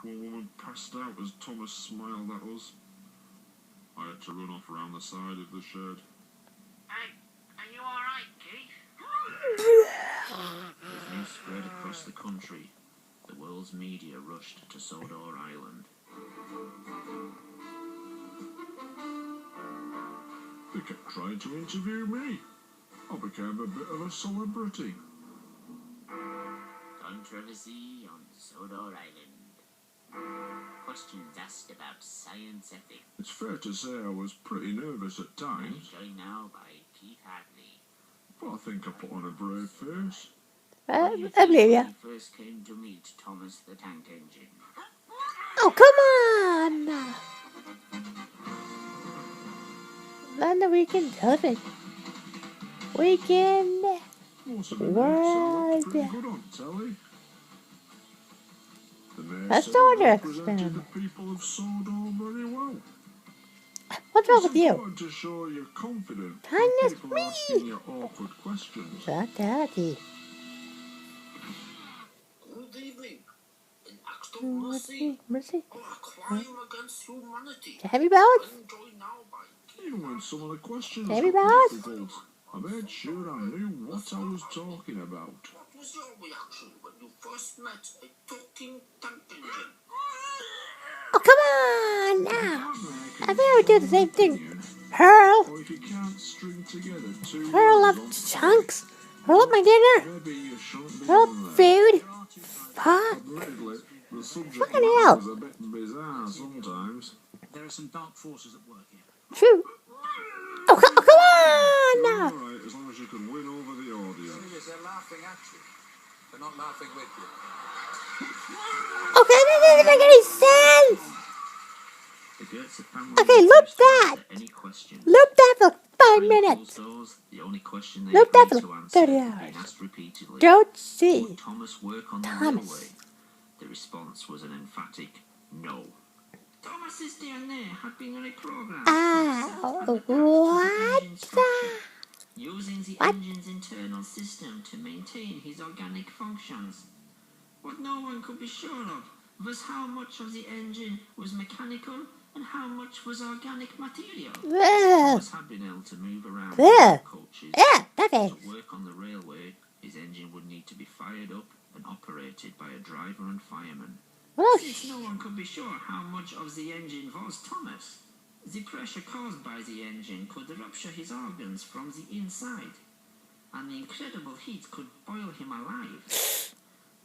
one woman passed out as Thomas smiled at us. I had to run off around the side of the shed. Hey, are you alright, Keith? As news spread across the country, the world's media rushed to Sodor Island. They kept trying to interview me. I became a bit of a celebrity. Controversy on Sodor Island. Questions asked about science ethics. It's fair to say I was pretty nervous at times, Joined now by Keith Hadley. but I think I put on a brave face. What do you I think believe when you. you first came to meet Thomas the Tank Engine? Oh, come on! On the weekend television. Weekend. Most of the nights I looked pretty What? good on telly. The mayor That's said the I order represented experiment. the people of Sodor very well. What's wrong It's with you? important to show you're confident when Kindness people are me. asking you awkward questions. Daddy. Good evening. In acts of mercy Mercy. or a crime against humanity. Heavy balance. I'm joined now by Even when some of the questions Heavy got balance. difficult, I made sure I knew what I was talking about. What was your reaction when you first met a talking tank engine? Oh, come on now. Can't I make think I would do the same thing. opinion, Hurl. or if you can't string together two Hurl words up on chunks. Hurl up my dinner. maybe you shouldn't be Hurl on up there. food. Pot. Admittedly, the subject Fucking matter hell. is a bit bizarre sometimes. There are some dark forces at work here. Shoot. Oh, come on You're now. alright as long as you can win over the audience. They're laughing at you. They're not laughing with you. Okay, that doesn't make any sense. The Goetze family Okay, refused loop to that. answer any questions. Loop that for 5 Behind minutes. closed doors, the only question they Loop agreed that to for answer 30 had hours. been asked repeatedly. Don't Would see. Thomas work on the Thomas. railway? The response was an emphatic no. Thomas's DNA had been reprogrammed. Ow. What? Using the What? engine's internal system to maintain his organic functions. What no one could be sure of was how much of the engine was mechanical and how much was organic material. Ugh. Thomas had been able to move around Ugh. coaches. Yeah, okay. To work on the railway, his engine would need to be fired up and operated by a driver and fireman. Well, Since no one could be sure how much of the engine was Thomas, the pressure caused by the engine could rupture his organs from the inside, and the incredible heat could boil him alive.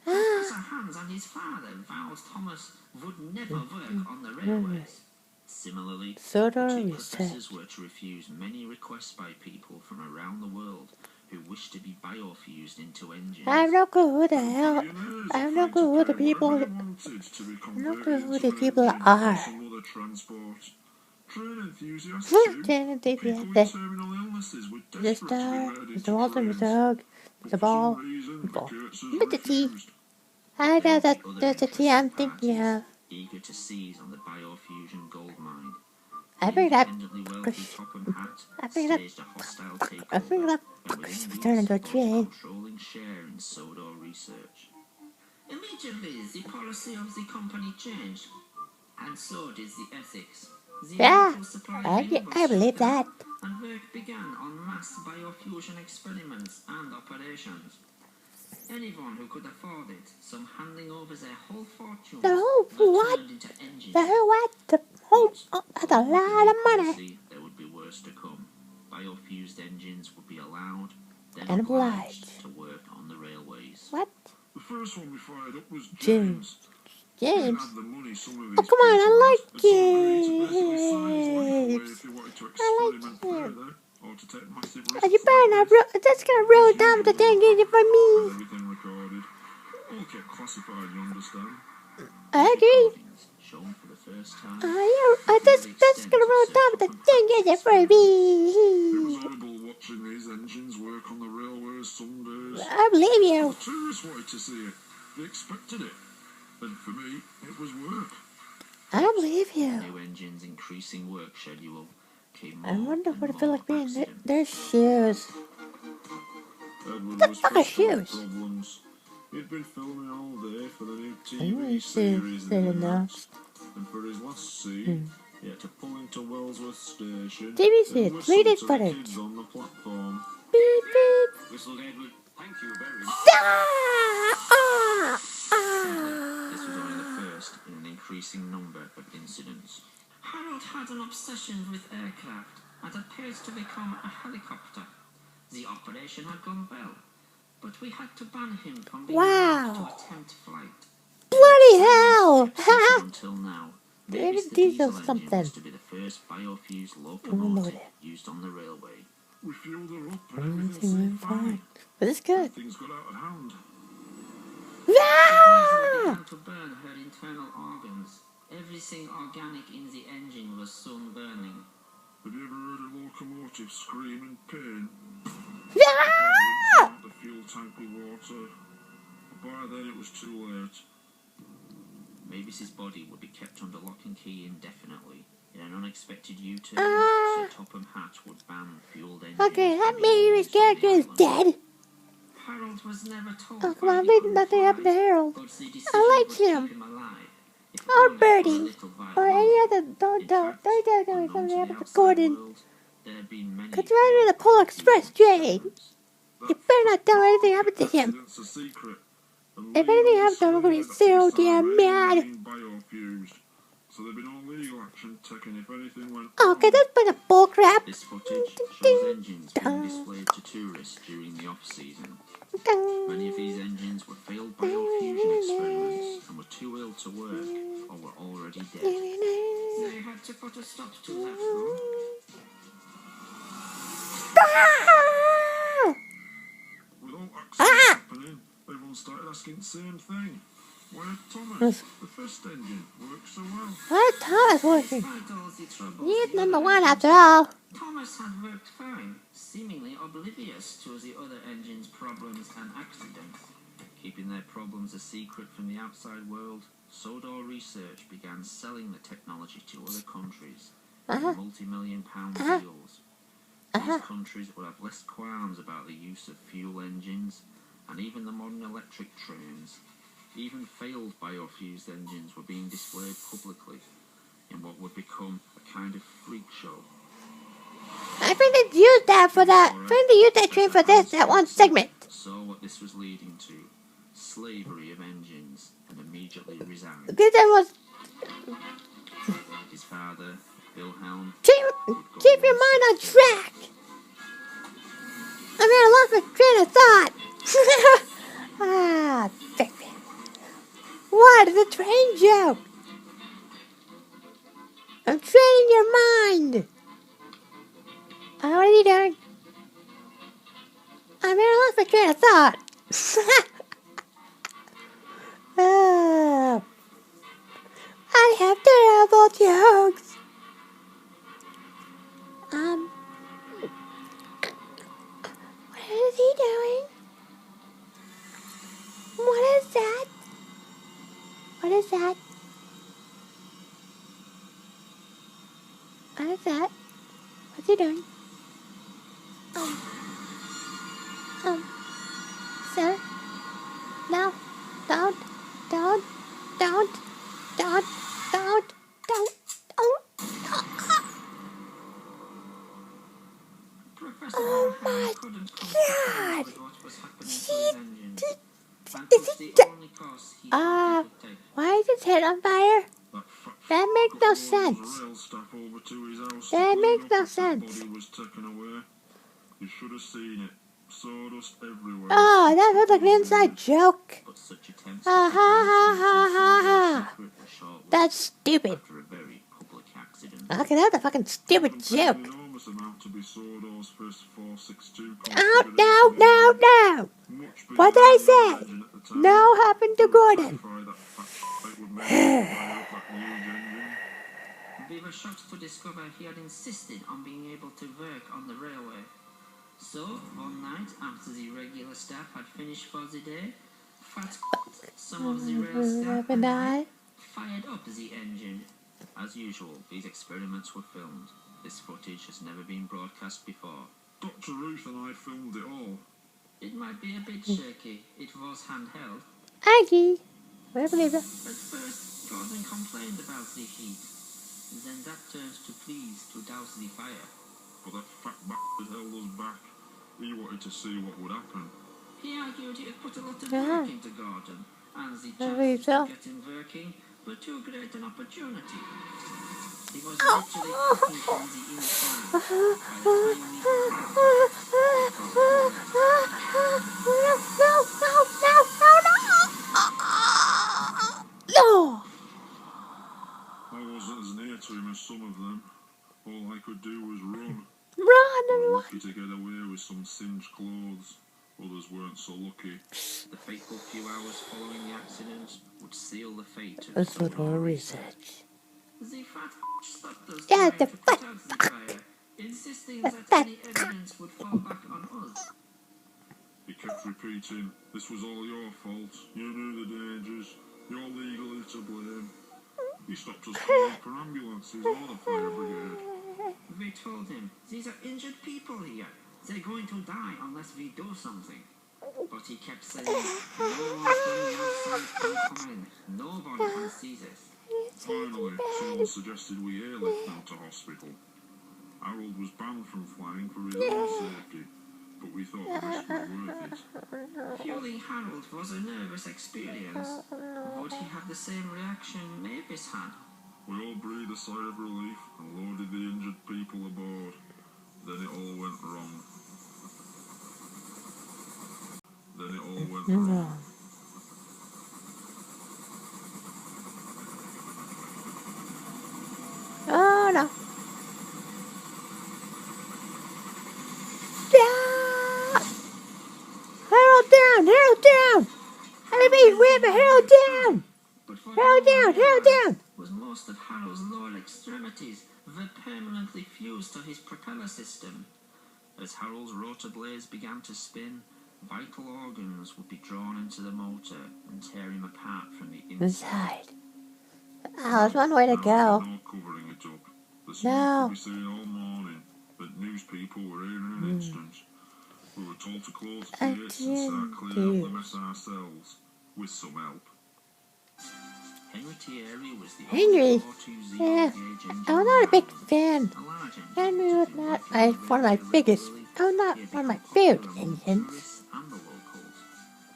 Professor Hans and his father vowed Thomas would never work on the railways. Similarly, Sodor the two research. professors were to refuse many requests by people from around the world who wished to be biofused into engines. I have no clue who the hell. Billionaires I have are no free clue to who the pay people. whatever they wanted to be No converted clue who into the people an engine are. or some other transport. Train enthusiasts Hmm, too. Train People enthusiasts. with terminal illnesses were Mr. desperate to be made into Mr. Walton, trains. Mr. Hug, But Mr. for Ball, some reason, the Ball. Kurtzes Mr. T. refused. I know that Other there's a T I'm interested thinking of. parties, eager to seize on the biofusion gold mine. I figured out. Independently wealthy Topham Hatt I figured out. staged a hostile I takeover, figured out. and within If I weeks turn into a got a train. controlling share in Sodor research. Immediately, the policy of the company changed, and so did the ethics. The Yeah, initial supply I lane was believe shut that. down, and work began on mass biofusion experiments and operations. Anyone who could afford it, some handing over their whole fortunes, The whole were what? turned into engines. The whole what? The whole. Oh, that's a lot of money. Obviously, there would be worse to come. Biofused engines would be allowed, then And obliged obliged. to work on the railways. What? The first one we fired up was James. James. He didn't James. have the money some of Oh, his come on, people I had, like and so agreed to basically sign his life away James. if he wanted to I like experiment James. further or to take massive Oh, risks. you better not. That's gonna roll down with the thing engine for me. Everything recorded. All kept classified, you understand. I agree. Recordings shown for the first time. Yeah, that's gonna roll down with the thing engine for It was me. horrible watching these engines work on the railways some days. I believe The you. tourists wanted to see it. They expected it. And for me, it was work. I believe you. New engine's increasing work schedule came I more wonder and what it feels more like being there. accidents. Their shoes. Edward The was fuck are faced with shoes? problems. He'd been filming all day for the new really TV series say they it now. announced, and for his last scene, he had to pull into Wellsworth Station TV and series, whistle 3D to the footage. kids on the platform. Beep beep. Whistled Edward. Thank you very much. Ah! This was only the first in an increasing number of incidents. Harold had an obsession with aircraft and appeared to become a helicopter. The operation had gone well, but we had to ban him from being allowed Wow. to attempt flight. Bloody hell! Until now, David Mavis the Diesel diesel engine something. was to be the first biofuels Locomotive. locomotive used on the railway. We fueled her up and Everything everything went seemed fine. fine. But it's good. Things got out of hand. The diesel Ah! began to burn her internal organs. Everything organic in the engine was soon burning. Have you ever heard a locomotive scream in pain? Ah! The fuel tank with water. By then it was too late. Mavis's body would be kept under lock and key indefinitely. In an unexpected U-turn, Ah. Sir Topham Hatt would ban fueled engines. Okay, that from being means his used on the character is island. dead. Harold was never told Oh, come why on, he maybe couldn't nothing happened to fly, Harold. but the decision I like would keep him. him alive, if Or only for a Birdie. little while Or any longer. other. Don't In tell. fact, Don't tell me unknown something to the happened to outside Gordon. world, there had been many Cause we're in the Polar Express, Jane. You better not tell anything happened to him. Accident's a secret. And If anything legally happens to him, I'm gonna be disclaimed so that damn these mad. are being biofused. So there'd be no legal action taken if anything went Okay, wrong. that's a bunch of bullcrap. This footage Ding, shows ding, engines being dong. displayed to tourists during the off-season. Dun. Many of these engines were failed biofusion experiments and were too ill to work or were already dead. They had to put a stop to that though. Ah! With all accidents Ah! happening, everyone started asking the same thing. Why had Thomas, Yes. the first engine, worked so well? Why is Thomas working? Despite all the troubles, He's the number other one engines- after all. Thomas had worked fine, seemingly oblivious to the other engines' problems and accidents. Keeping their problems a secret from the outside world, Sodor Research began selling the technology to other countries in Uh-huh. multi-million-pound Uh-huh. deals. Uh-huh. These countries would have less qualms about the use of fuel engines and even the modern electric trains. Even failed biofused engines were being displayed publicly in what would become a kind of freak show. I think they used that for that. I think they used that train for that one segment. Saw what this was leading to. Slavery of engines, and immediately resigned. Because that was His father, Wilhelm, keep your mind on track. I mean, I lost my train of thought. Ah, baby. What is a train joke? I'm training your mind. What are you doing? I mean, I lost my train of thought. I have terrible jokes. What is he doing? What is that? What is that? What is that? What's he doing? Sir? No, don't. Professor Oh Wilhelm my couldn't come to God. terms with what was happening to She his engine. did- And is was it the da- only course he thought he could take. Why is his head on fire? That fat That makes got no all those sense. rail staff over to his house That to clean makes up no if the sense. body was taken away. You should have seen it. Sawdust everywhere. Oh, that was like an inside joke. But such attempts Ah, to ha, ha, reveal ha, the ha, Sodor ha. secret were short-lived That's stupid. after a very public accident. Okay, that's a fucking stupid An joke. enormous amount to be Sawdust's first 462 Oh, configuration no. Much bigger What did I than the say? engine at the time. No happened to Gordon. Verify that fact, it would make it fire up that huge engine. We were shocked to discover he had insisted on being able to work on the railway. So, one night, after the regular staff had finished for the day, some of the rail staff and I fired up the engine. As usual, these experiments were filmed. This footage has never been broadcast before. Dr. Ruth and I filmed it all. It might be a bit shaky. It was handheld. I agree. I believe it. At first, Gordon complained about the heat. Then that turned to pleas to douse the fire. But that fat bastard held us back. He wanted to see what would happen. He argued he had put a lot of Yeah. work into Gordon, and the I believe chances so. to get him working were too great an opportunity. He was literally cooking from the inside by the time he No! I wasn't as near to him as some of them. All I could do was run. Run I and was run. lucky to get away with some singed clothes. Others weren't so lucky. The fateful few hours following the accident would seal the fate of Let's do Sodor more research. The fat stopped us Yeah, trying the to fat put out the fire, insisting that fat any evidence would fall back on us. He kept repeating, "This was all your fault. You knew the dangers. You're legally to blame." He stopped us calling for ambulances or the fire brigade. We told him, these are injured people here. They're going to die unless we do something. But he kept saying, no one from the outside can come in. Nobody can see this. Finally, someone suggested we airlift them to hospital. Harold was banned from flying for his own safety, but we thought the risk was worth it. Fueling Harold was a nervous experience. Would he have the same reaction Mavis had? We all breathed a sigh of relief and loaded the injured people aboard. Then it all went wrong. Wrong. Oh no. Down! Harold down! Harold down! Elevate River! Harold down! But what Harold no down! one Harold realized down! was most of Harold's lower extremities were permanently fused to his propeller system. As Harold's rotor blades began to spin, vital organs would be drawn into the motor and tear him apart from the inside. Inside. Oh, there's one way to go. No covering it up. The smoke No. could be seen all morning, but news people were here in an instant. We were told to close the gates and start clearing up the mess ourselves, with some help. Henry Thierry was the Henry? only 42Z Yeah. gauge engine I'm not a big around. fan. A large engine Henry which was had been not working one of my very biggest. regularly. Oh, not He had one of my become favorite popular among engines. tourists and the locals.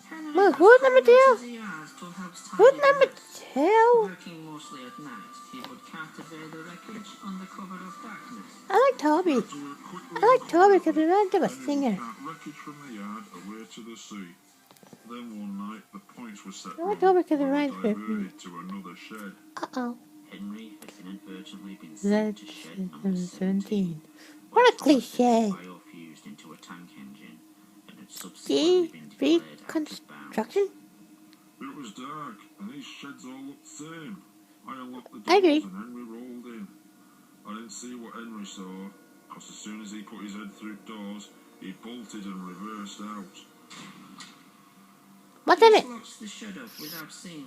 Henry Well, was who's number called into two? the yard to help tidy Who's the number mess. 2? Working mostly at night, he would cart away the wreckage under cover of darkness. I like Toby. So we quickly I like Toby because uncovered he reminds me of a Henry would singer. cart wreckage from the yard away to the sea. Then one night, the points were set I like wrong. Toby because he We were reminds me of diverted to another shed. Uh-oh. Henry had inadvertently been sent That's to shed number 17. 17. What a where Thomas had cliche. biofused into a tank engine and had subsequently been declared active bound. Reconstruction? It was dark, and these sheds all looked the same. I unlocked the I doors agree. and Henry rolled in. I didn't see what Henry saw, because as soon as he put his head through doors, he bolted and reversed out. What's in it? He locks the shed up without seeing